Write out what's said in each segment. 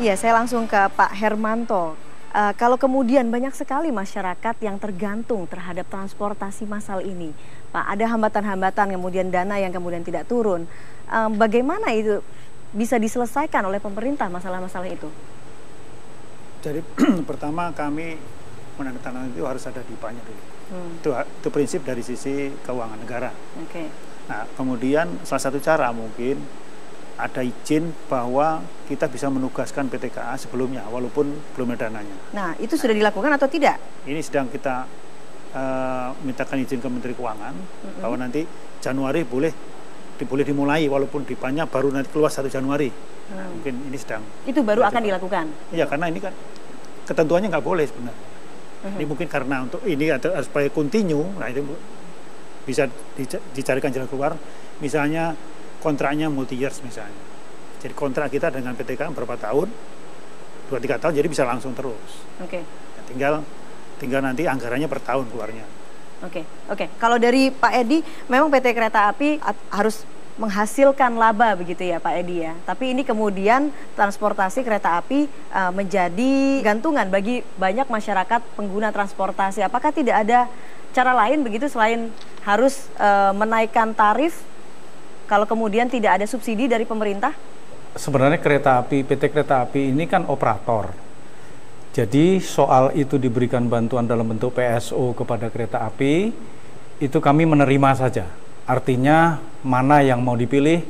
Iya, saya langsung ke Pak Hermanto. Kalau kemudian banyak sekali masyarakat yang tergantung terhadap transportasi massal ini, Pak, ada hambatan-hambatan, kemudian dana yang kemudian tidak turun. Bagaimana itu bisa diselesaikan oleh pemerintah masalah-masalah itu? Jadi pertama kami menandatangani itu harus ada DIPA-nya dulu. Itu prinsip dari sisi keuangan negara. Oke. Nah, kemudian salah satu cara mungkin ada izin bahwa kita bisa menugaskan PT KA sebelumnya, walaupun belum ada dananya. Nah, itu sudah dilakukan atau tidak? Ini sedang kita mintakan izin ke Menteri Keuangan bahwa nanti Januari boleh dimulai, walaupun DIPA-nya baru nanti keluar 1 Januari. Nah, mungkin ini sedang. Itu baru akan dilakukan? Iya, karena ini kan ketentuannya nggak boleh sebenarnya. Ini mungkin karena untuk ini harus supaya continue, nah itu bisa dicarikan jalan keluar. Misalnya kontraknya multi years misalnya. Jadi kontrak kita dengan PTK berapa tahun, 2-3 tahun, jadi bisa langsung terus. Oke. Nah, tinggal nanti anggarannya per tahun keluarnya. Oke. Kalau dari Pak Edi, memang PT Kereta Api harus menghasilkan laba begitu ya Pak Edi ya. Tapi ini kemudian transportasi kereta api menjadi gantungan bagi banyak masyarakat pengguna transportasi. Apakah tidak ada cara lain begitu selain harus menaikkan tarif kalau kemudian tidak ada subsidi dari pemerintah? Sebenarnya PT Kereta Api ini kan operator. Jadi soal itu diberikan bantuan dalam bentuk PSO kepada kereta api, itu kami menerima saja. Artinya mana yang mau dipilih,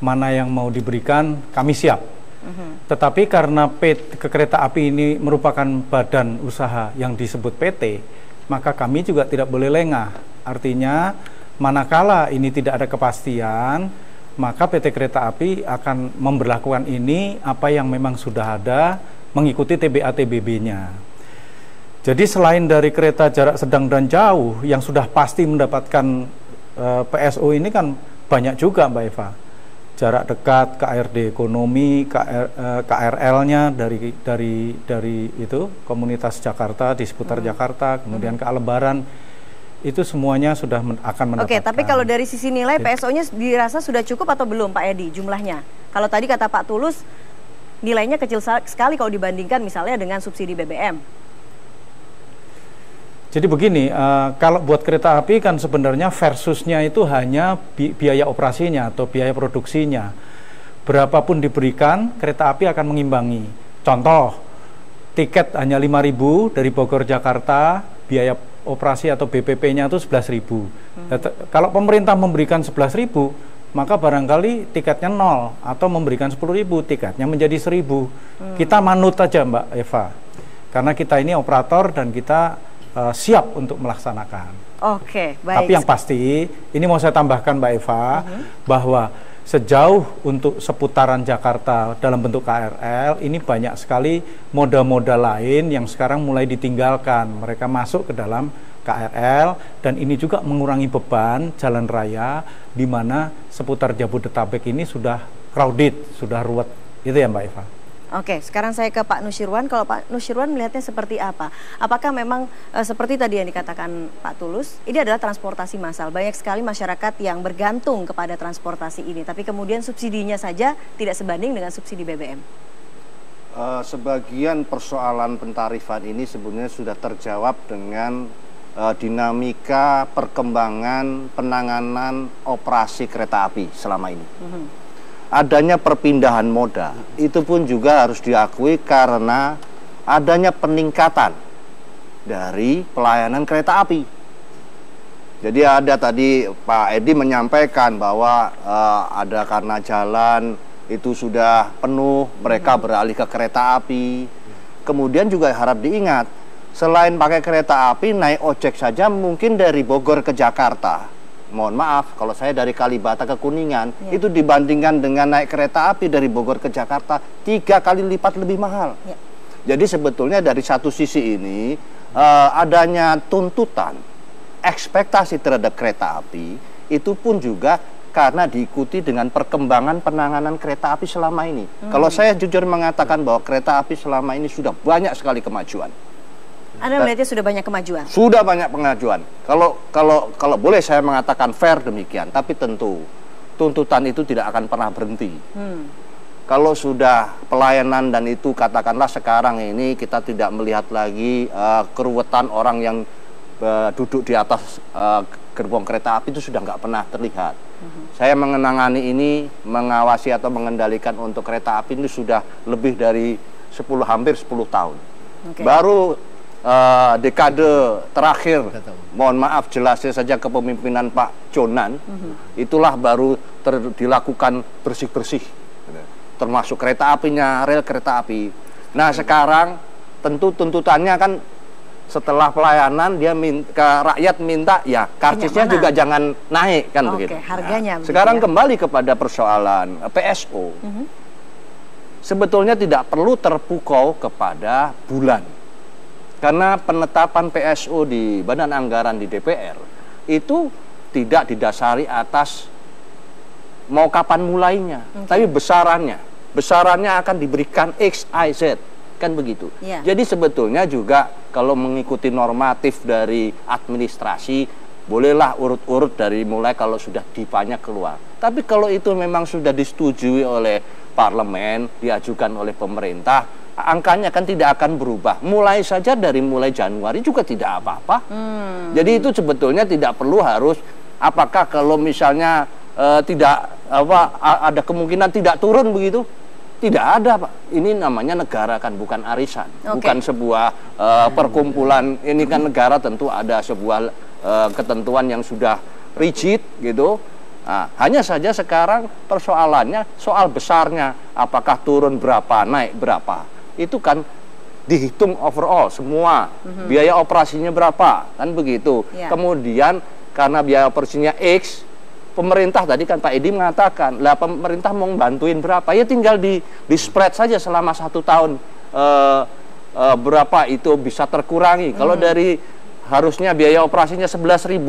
mana yang mau diberikan, kami siap. Tetapi karena kereta api ini merupakan badan usaha yang disebut PT, maka kami juga tidak boleh lengah. Artinya manakala ini tidak ada kepastian, maka PT Kereta Api akan memberlakukan ini apa yang memang sudah ada, mengikuti TBA-TBB-nya. Jadi selain dari kereta jarak sedang dan jauh yang sudah pasti mendapatkan PSO ini kan banyak juga Mbak Eva. Jarak dekat, KRD ekonomi, KRL-nya dari itu komunitas Jakarta di seputar Jakarta, kemudian ke Lebaran. Itu semuanya sudah akan mendapatkan. Oke, tapi kalau dari sisi nilai PSO-nya dirasa sudah cukup atau belum Pak Edi jumlahnya? Kalau tadi kata Pak Tulus nilainya kecil sekali kalau dibandingkan misalnya dengan subsidi BBM. Jadi begini, kalau buat kereta api kan sebenarnya versusnya itu hanya biaya operasinya atau biaya produksinya. Berapapun diberikan, kereta api akan mengimbangi. Contoh, tiket hanya 5.000 dari Bogor Jakarta, biaya operasi atau BPP-nya itu 11.000. Kalau pemerintah memberikan 11.000, maka barangkali tiketnya 0 atau memberikan 10.000, tiketnya menjadi 1.000. Kita manut aja Mbak Eva, karena kita ini operator dan kita siap untuk melaksanakan. Oke, baik. Tapi yang pasti, ini mau saya tambahkan Mbak Eva, bahwa sejauh untuk seputaran Jakarta dalam bentuk KRL, ini banyak sekali moda-moda lain yang sekarang mulai ditinggalkan. Mereka masuk ke dalam KRL, dan ini juga mengurangi beban jalan raya, di mana seputar Jabodetabek ini sudah crowded, sudah ruwet. Itu ya Mbak Eva. Oke, sekarang saya ke Pak Nusyirwan. Kalau Pak Nusyirwan melihatnya seperti apa? Apakah memang seperti tadi yang dikatakan Pak Tulus, ini adalah transportasi massal. Banyak sekali masyarakat yang bergantung kepada transportasi ini, tapi kemudian subsidinya saja tidak sebanding dengan subsidi BBM. Sebagian persoalan pentarifan ini sebenarnya sudah terjawab dengan dinamika perkembangan penanganan operasi kereta api selama ini. Adanya perpindahan moda, itu pun juga harus diakui karena adanya peningkatan dari pelayanan kereta api. Jadi ada tadi Pak Edi menyampaikan bahwa ada karena jalan itu sudah penuh, mereka beralih ke kereta api. Kemudian juga harap diingat, selain pakai kereta api, naik ojek saja mungkin dari Bogor ke Jakarta. Mohon maaf, kalau saya dari Kalibata ke Kuningan, itu dibandingkan dengan naik kereta api dari Bogor ke Jakarta 3 kali lipat lebih mahal. Jadi sebetulnya dari satu sisi ini, adanya tuntutan, ekspektasi terhadap kereta api, itu pun juga karena diikuti dengan perkembangan penanganan kereta api selama ini. Kalau saya jujur mengatakan bahwa kereta api selama ini sudah banyak sekali kemajuan. Anda melihatnya sudah banyak kemajuan? Sudah banyak pengajuan. Kalau boleh saya mengatakan fair demikian, tapi tentu tuntutan itu tidak akan pernah berhenti. kalau sudah pelayanan dan itu katakanlah sekarang ini kita tidak melihat lagi keruwetan orang yang duduk di atas gerbong kereta api itu sudah nggak pernah terlihat. Saya mengenangani ini, mengawasi atau mengendalikan untuk kereta api itu sudah lebih dari hampir 10 tahun. Baru dekade terakhir, mohon maaf jelasnya saja kepemimpinan Pak Jonan, itulah baru dilakukan bersih-bersih, termasuk kereta apinya, rel kereta api. Nah sekarang tentu tuntutannya kan setelah pelayanan dia ke rakyat minta ya karcisnya juga jangan naik kan begitu. Harganya. Nah, sekarang kembali kepada persoalan PSO. Sebetulnya tidak perlu terpukau kepada bulan. Karena penetapan PSO di Badan Anggaran di DPR itu tidak didasari atas mau kapan mulainya, tapi besarannya. Besarannya akan diberikan X, Y, Z. Kan begitu. Jadi sebetulnya juga kalau mengikuti normatif dari administrasi, bolehlah urut-urut dari mulai kalau sudah dipanya keluar. Tapi kalau itu memang sudah disetujui oleh parlemen, diajukan oleh pemerintah, angkanya kan tidak akan berubah. Mulai saja dari mulai Januari juga tidak apa-apa. Jadi itu sebetulnya tidak perlu harus, apakah kalau misalnya ada kemungkinan tidak turun begitu? Tidak ada, Pak. Ini namanya negara kan, bukan arisan, bukan sebuah perkumpulan. Ini kan negara, tentu ada sebuah ketentuan yang sudah rigid gitu. Nah, hanya saja sekarang persoalannya soal besarnya, apakah turun berapa, naik berapa. Itu kan dihitung overall semua, biaya operasinya berapa, kan begitu. Kemudian karena biaya operasinya X, pemerintah tadi kan Pak Edi mengatakan, lah pemerintah mau bantuin berapa, ya tinggal di spread saja selama 1 tahun berapa itu bisa terkurangi. Kalau dari harusnya biaya operasinya 11.000,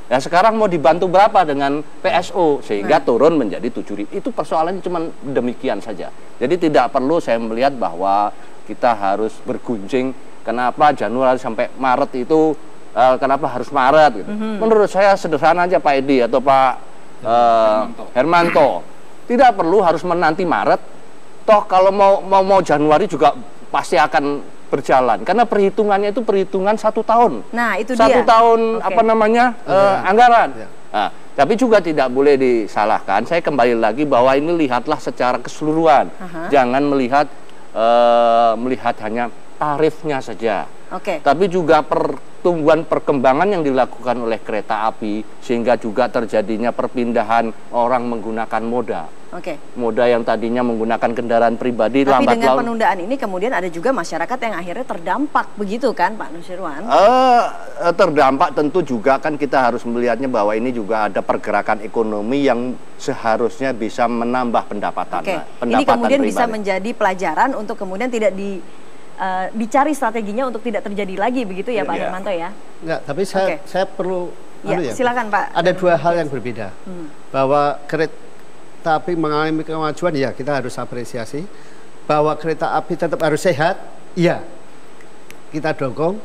ya sekarang mau dibantu berapa dengan PSO sehingga turun menjadi 7.000. Itu persoalannya cuma demikian saja. Jadi tidak perlu saya melihat bahwa kita harus bergunjing kenapa Januari sampai Maret itu kenapa harus Maret gitu. Menurut saya sederhana aja Pak Edi atau Pak Hermanto, tidak perlu harus menanti Maret. Toh kalau mau Januari juga pasti akan berjalan karena perhitungannya itu perhitungan 1 tahun. Nah itu 1 tahun anggaran. Nah, tapi juga tidak boleh disalahkan. Saya kembali lagi bahwa ini lihatlah secara keseluruhan. Jangan melihat hanya tarifnya saja. Tapi juga pertumbuhan perkembangan yang dilakukan oleh kereta api sehingga juga terjadinya perpindahan orang menggunakan moda. Moda yang tadinya menggunakan kendaraan pribadi tapi lambat dengan laun. penundaan ini kemudian ada juga masyarakat yang akhirnya terdampak begitu kan Pak Nusirwan? Terdampak tentu juga kan kita harus melihatnya bahwa ini juga ada pergerakan ekonomi yang seharusnya bisa menambah pendapatan. Ini kemudian pribadi bisa menjadi pelajaran untuk kemudian tidak dicari strateginya untuk tidak terjadi lagi begitu ya Pak Hermanto ya? Enggak, tapi saya perlu silakan Pak. Ada 2 hal yang berbeda. Bahwa kereta api mengalami kemajuan, ya kita harus apresiasi. Bahwa kereta api tetap harus sehat, iya kita dukung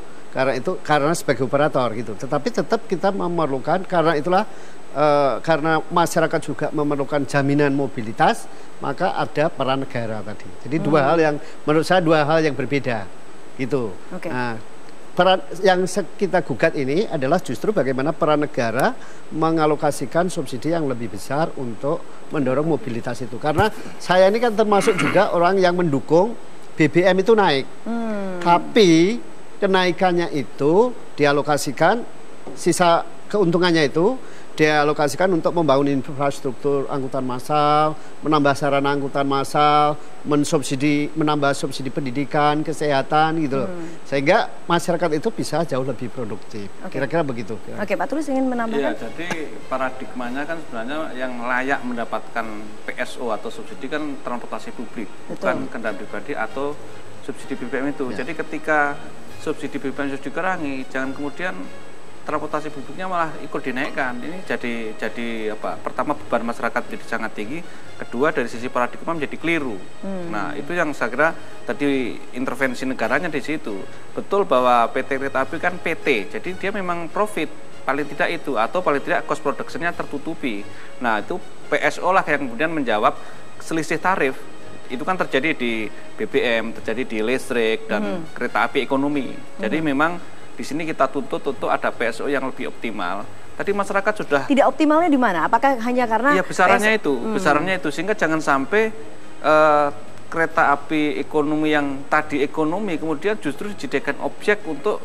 karena sebagai operator gitu. Tetapi tetap kita memerlukan, karena itulah karena masyarakat juga memerlukan jaminan mobilitas, maka ada peran negara tadi. Jadi 2 hal yang menurut saya 2 hal yang berbeda gitu. Nah, peran yang kita gugat ini adalah justru bagaimana peran negara mengalokasikan subsidi yang lebih besar untuk mendorong mobilitas itu. Karena saya ini kan termasuk juga orang yang mendukung BBM itu naik. Tapi kenaikannya itu dialokasikan, sisa keuntungannya itu dialokasikan untuk membangun infrastruktur angkutan massal, menambah sarana angkutan massal, menambah subsidi pendidikan, kesehatan gitu loh. Sehingga masyarakat itu bisa jauh lebih produktif. Kira-kira begitu. Pak Tulus ingin menambahkan? Ya, jadi paradigmanya kan sebenarnya yang layak mendapatkan PSO atau subsidi kan transportasi publik, bukan kendaraan pribadi atau subsidi BBM itu. Jadi ketika subsidi BBM sudah dikurangi, jangan kemudian transportasi publiknya malah ikut dinaikkan. Ini jadi apa? Pertama beban masyarakat menjadi sangat tinggi, kedua dari sisi paradigma menjadi keliru. Nah, itu yang saya kira tadi intervensi negaranya di situ. Betul bahwa PT Kereta Api kan PT, jadi dia memang profit paling tidak itu, atau paling tidak cost production-nya tertutupi. Nah, itu PSO lah yang kemudian menjawab selisih tarif itu kan terjadi di BBM, terjadi di listrik dan kereta api ekonomi. Jadi memang di sini kita tuntut untuk ada PSO yang lebih optimal. Tadi masyarakat sudah tidak optimalnya di mana? Apakah hanya karena ya besarannya itu sehingga jangan sampai kereta api ekonomi yang tadi ekonomi kemudian justru dijadikan objek untuk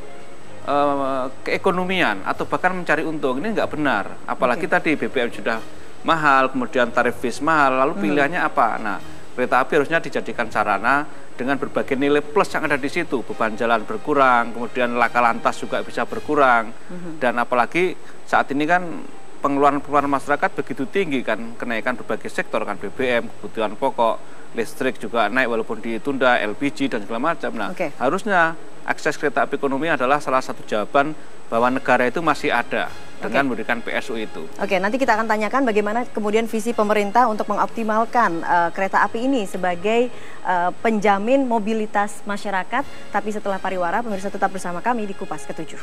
keekonomian atau bahkan mencari untung. Ini nggak benar. Apalagi tadi BBM sudah mahal, kemudian tarif bis mahal, lalu pilihannya apa? Nah, kereta api harusnya dijadikan sarana dengan berbagai nilai plus yang ada di situ. Beban jalan berkurang, kemudian laka lantas juga bisa berkurang. Dan apalagi saat ini kan pengeluaran masyarakat begitu tinggi kan, kenaikan berbagai sektor kan, BBM, kebutuhan pokok, listrik juga naik walaupun ditunda, LPG dan segala macam. Nah, harusnya akses kereta api ekonomi adalah salah satu jawaban bahwa negara itu masih ada dengan memberikan PSO itu. Oke, nanti kita akan tanyakan bagaimana kemudian visi pemerintah untuk mengoptimalkan kereta api ini sebagai penjamin mobilitas masyarakat. Tapi setelah pariwara, pemirsa tetap bersama kami di Kupas Ke-7.